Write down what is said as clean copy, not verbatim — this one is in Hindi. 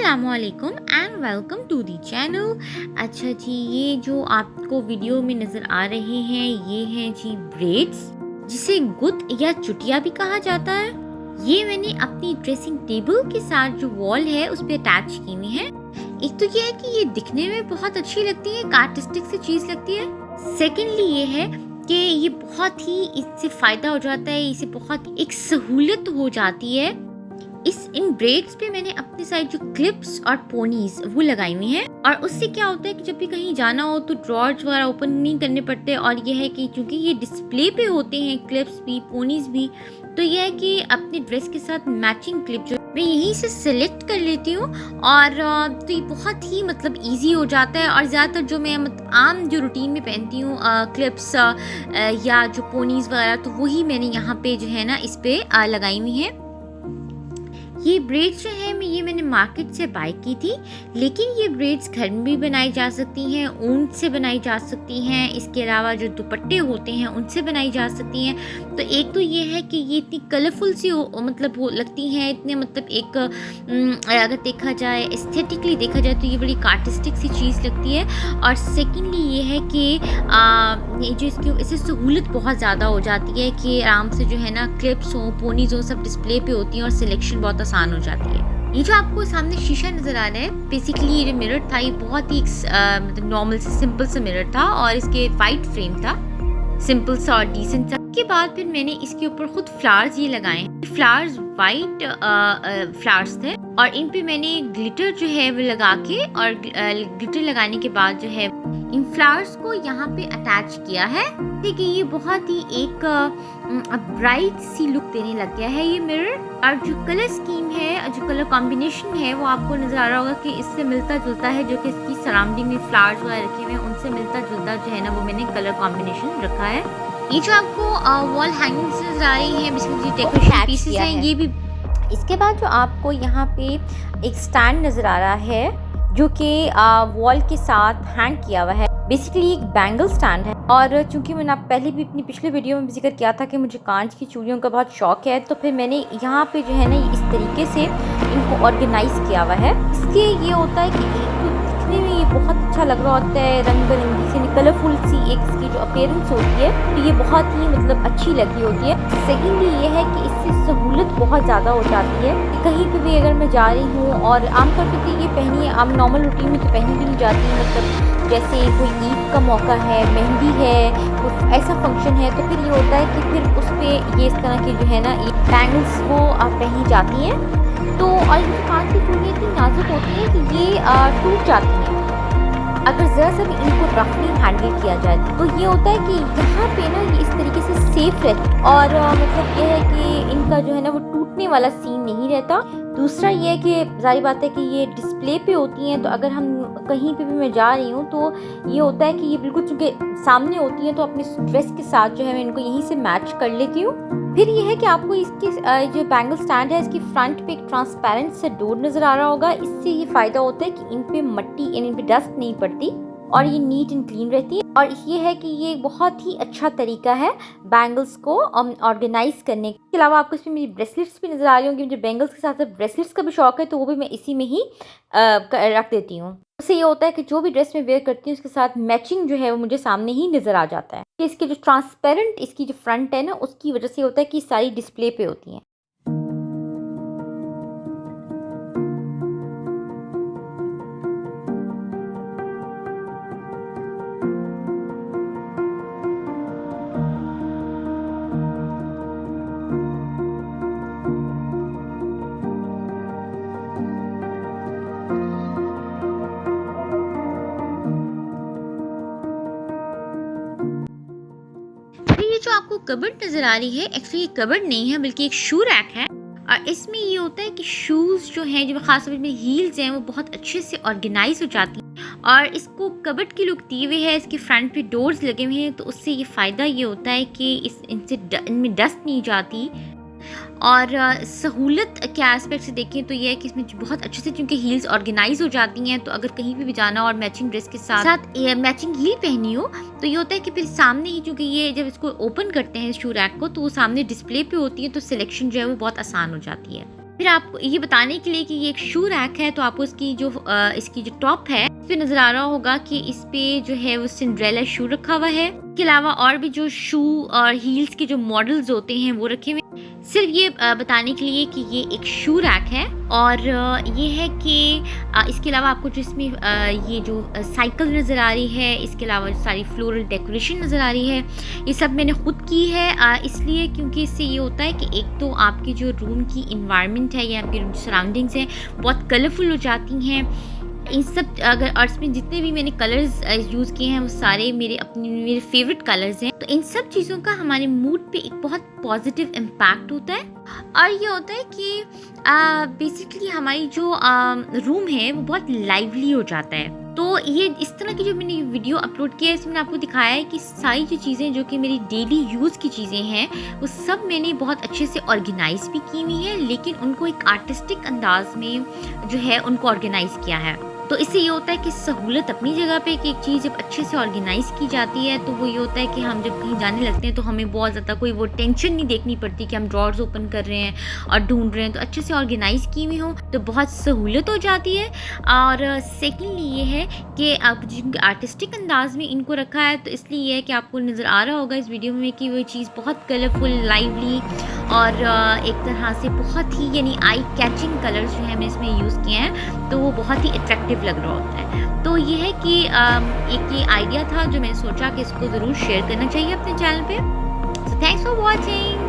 अस्सलामुअलैकुम and welcome to the channel. अच्छा जी, ये जो आपको वीडियो में नज़र आ रहे हैं ये हैं जी ब्रेड्स, जिसे गुद या चुटिया भी कहा जाता है। ये मैंने अपनी ड्रेसिंग टेबल के साथ जो वॉल है उस पर अटैच की हुई है। एक तो ये है कि ये दिखने में बहुत अच्छी लगती है, एक आर्टिस्टिक सी चीज़ लगती है। सेकेंडली ये है कि ये बहुत ही इससे फ़ायदा हो जाता है, इसे बहुत एक सहूलत हो जाती है। इन ब्रेड्स पे मैंने अपने साइड जो क्लिप्स और पोनीज वो लगाई हुई हैं, और उससे क्या होता है कि जब भी कहीं जाना हो तो ड्रॉर्स वगैरह ओपन नहीं करने पड़ते। और ये है कि क्योंकि ये डिस्प्ले पे होते हैं क्लिप्स भी पोनीज भी, तो ये है कि अपने ड्रेस के साथ मैचिंग क्लिप जो मैं यहीं से सिलेक्ट कर लेती हूँ। और तो ये बहुत ही मतलब इजी हो जाता है। और ज़्यादातर जो मैं आम जो रूटीन में पहनती हूँ क्लिप्स या जो पोनीज वगैरह, तो वही मैंने यहाँ पे जो है ना इस पे लगाई हुई है। ये ब्रेड्स जो है मैंने मार्केट से बाय की थी, लेकिन ये ब्रेड्स घर में भी बनाई जा सकती हैं, ऊन से बनाई जा सकती हैं। इसके अलावा जो दुपट्टे होते हैं उनसे बनाई जा सकती हैं। तो एक तो ये है कि ये इतनी कलरफुल सी वो लगती हैं, इतने एक अगर देखा जाए एस्थेटिकली देखा जाए तो ये बड़ी आर्टिस्टिक सी चीज़ लगती है। और सेकेंडली ये है कि ये जो इससे सहूलत बहुत ज़्यादा हो जाती है कि आराम से जो है ना क्लिप्स हो पोनीज हो सब डिस्प्ले पे होती हैं और सिलेक्शन बहुत आसान हो जाती है। ये जो आपको सामने शीशा नज़र आ रहा है, बेसिकली ये जो मिरर था ये बहुत ही नॉर्मल से सिंपल सा मिरर था, और इसके वाइट फ्रेम था, सिंपल सा और डिसेंट सा। के बाद फिर मैंने इसके ऊपर खुद फ्लावर्स ये लगाए हैं। फ्लावर्स वाइट फ्लावर्स थे, और इन पे मैंने ग्लिटर जो है वो लगा के, और ग्लिटर लगाने के बाद जो है इन फ्लावर्स को यहाँ पे अटैच किया है। ठीक है, ये बहुत ही एक ब्राइट सी लुक देने लग गया है ये मिरर। और जो कलर स्कीम है, जो कलर कॉम्बिनेशन है, वो आपको नजर आ रहा होगा कि इससे मिलता जुलता है, जो कि इसकी सराउंडिंग में फ्लावर्स वगैरह रखे हुए हैं उनसे मिलता जुलता जो है ना वो मैंने कलर कॉम्बिनेशन रखा है। ये जो आपको वॉल हैंगिंग्स नजर आ रही हैं, बेसिकली डेकोरेशन पीसेस हैं ये भी। इसके बाद जो आपको यहाँ पे एक स्टैंड नजर आ रहा है जो कि वॉल के साथ हैंग किया हुआ है। बेसिकली एक बैंगल स्टैंड है, और चूंकि मैंने पहले भी अपनी पिछले वीडियो में जिक्र किया था कि मुझे कांच की चूड़ियों का बहुत शौक है, तो फिर मैंने यहाँ पे जो है ना इस तरीके से इनको ऑर्गेनाइज किया हुआ है। इसके ये होता है कि दिखने में ये बहुत अच्छा लग रहा होता है, रंग बिरंगी सी कलरफुल सी एक इसकी जो अपीयरेंस होती है, तो ये बहुत ही अच्छी लगी होती है। सेकेंडली ये है कि इससे सहूलत बहुत ज़्यादा हो जाती है। कहीं पे भी अगर मैं जा रही हूँ, और आमतौर पर तो ये पहनी है, आम नॉर्मल रूटीन में तो पहनी भी नहीं जाती, जैसे कोई ईद का मौका है, मेहंदी है, कुछ ऐसा फंक्शन है, तो फिर ये होता है कि फिर उस पर ये इस तरह की जो है ना बैंगल्स वो पहनी जाती हैं। तो और ये कांच की चूड़ियाँ इतनी नाजुक होती हैं कि ये टूट जाती हैं अगर ज़रा सा भी इनको रफली हैंडल किया जाए। तो ये होता है कि यहाँ पे ना ये इस तरीके से सेफ रहती है, और ये है कि इनका जो है ना वो टूटने वाला सीन नहीं रहता। दूसरा ये है कि जारी बात है कि ये डिस्प्ले पे होती हैं, तो अगर हम कहीं पे भी मैं जा रही हूँ तो ये होता है कि ये बिल्कुल चूँकि सामने होती हैं, तो अपने ड्रेस के साथ जो है मैं इनको यहीं से मैच कर लेती हूँ। फिर ये है कि आपको इसकी जो बैंगल स्टैंड है इसकी फ्रंट पे एक ट्रांसपेरेंट से डोर नज़र आ रहा होगा। इससे ये फ़ायदा होता है कि इन पे मट्टी इन पे डस्ट नहीं पड़ती, और ये नीट एंड क्लीन रहती है। और ये है कि ये बहुत ही अच्छा तरीका है बैंगल्स को ऑर्गेनाइज करने के। इसके अलावा आपको इसमें मेरी ब्रेसलेट्स भी नज़र आ रही होंगी। मुझे बैंगल्स के साथ साथ ब्रेसलेट्स का भी शौक है, तो वो भी मैं इसी में ही रख देती हूँ। उससे ये होता है कि जो भी ड्रेस मैं वेयर करती हूँ उसके साथ मैचिंग जो है वो मुझे सामने ही नज़र आ जाता है। इसके जो ट्रांसपेरेंट इसकी जो फ्रंट है ना, उसकी वजह से होता है कि सारी डिस्प्ले पे होती हैं। ये जो आपको कबर्ड नज़र आ रही है, एक्चुअली ये कबर्ड नहीं है बल्कि एक शू रैक है। और इसमें ये होता है कि शूज़ जो हैं, जो खासतौर पे हील्स हैं, वो बहुत अच्छे से ऑर्गेनाइज हो जाती हैं, और इसको कबर्ड की लुक दी हुई है। इसके फ्रंट पे डोर्स लगे हुए हैं, तो उससे ये फ़ायदा ये होता है कि इनमें डस्ट नहीं जाती। और सहूलत के एस्पेक्ट से देखें तो ये है कि इसमें बहुत अच्छे से क्योंकि हील्स ऑर्गेनाइज हो जाती हैं, तो अगर कहीं भी जाना और मैचिंग ड्रेस के साथ साथ मैचिंग हील पहनी हो, तो ये होता है कि फिर सामने ही, क्योंकि ये जब इसको ओपन करते हैं शू रैक को, तो वो सामने डिस्प्ले पे होती है, तो सिलेक्शन जो है वो बहुत आसान हो जाती है। फिर आपको ये बताने के लिए कि ये एक शू रैक है, तो आपको इसकी जो टॉप है इस पे नज़र आ रहा होगा कि इस पे जो है वो सिंड्रेला शू रखा हुआ है। इसके अलावा और भी जो शू और हील्स के जो मॉडल्स होते हैं वो रखे हुए हैं। सिर्फ ये बताने के लिए कि ये एक शू रैक है। और ये है कि इसके अलावा आपको जो इसमें ये जो साइकिल नज़र आ रही है, इसके अलावा सारी फ्लोरल डेकोरेशन नज़र आ रही है, ये सब मैंने खुद की है। इसलिए क्योंकि इससे ये होता है कि एक तो आपकी जो रूम की इन्वायरमेंट है या आपकी सराउंडिंग्स हैं बहुत कलरफुल हो जाती हैं। इन सब अगर और इसमें जितने भी मैंने कलर्स यूज़ किए हैं वो सारे मेरे फेवरेट कलर्स हैं। तो इन सब चीज़ों का हमारे मूड पे एक बहुत पॉजिटिव इम्पैक्ट होता है। और ये होता है कि बेसिकली हमारी जो रूम है वो बहुत लाइवली हो जाता है। तो ये इस तरह की जो मैंने वीडियो अपलोड किया है इसमें आपको दिखाया है कि सारी जो चीज़ें जो कि मेरी डेली यूज़ की चीज़ें हैं वो सब मैंने बहुत अच्छे से ऑर्गेनाइज भी की हुई है, लेकिन उनको एक आर्टिस्टिक अंदाज में जो है उनको ऑर्गेनाइज किया है। तो इससे ये होता है कि सहूलत अपनी जगह पे कि एक चीज़ जब अच्छे से ऑर्गेनाइज की जाती है तो वो ये होता है कि हम जब कहीं जाने लगते हैं तो हमें बहुत ज़्यादा कोई वो टेंशन नहीं देखनी पड़ती कि हम ड्रॉर्स ओपन कर रहे हैं और ढूंढ रहे हैं। तो अच्छे से ऑर्गेनाइज की हुई हो तो बहुत सहूलत हो जाती है। और सेकेंडली ये है कि आप जिनके आर्टिस्टिक अंदाज में इनको रखा है तो इसलिए ये है कि आपको नज़र आ रहा होगा इस वीडियो में कि वो चीज़ बहुत कलरफुल, लाइवली और एक तरह से बहुत ही यानी आई कैचिंग कलर्स जो है मैंने इसमें यूज़ किए हैं, तो वो बहुत ही अट्रैक्टिव लग रहा होता है। तो ये है कि एक ये आइडिया था जो मैंने सोचा कि इसको ज़रूर शेयर करना चाहिए अपने चैनल पे। So thanks for watching.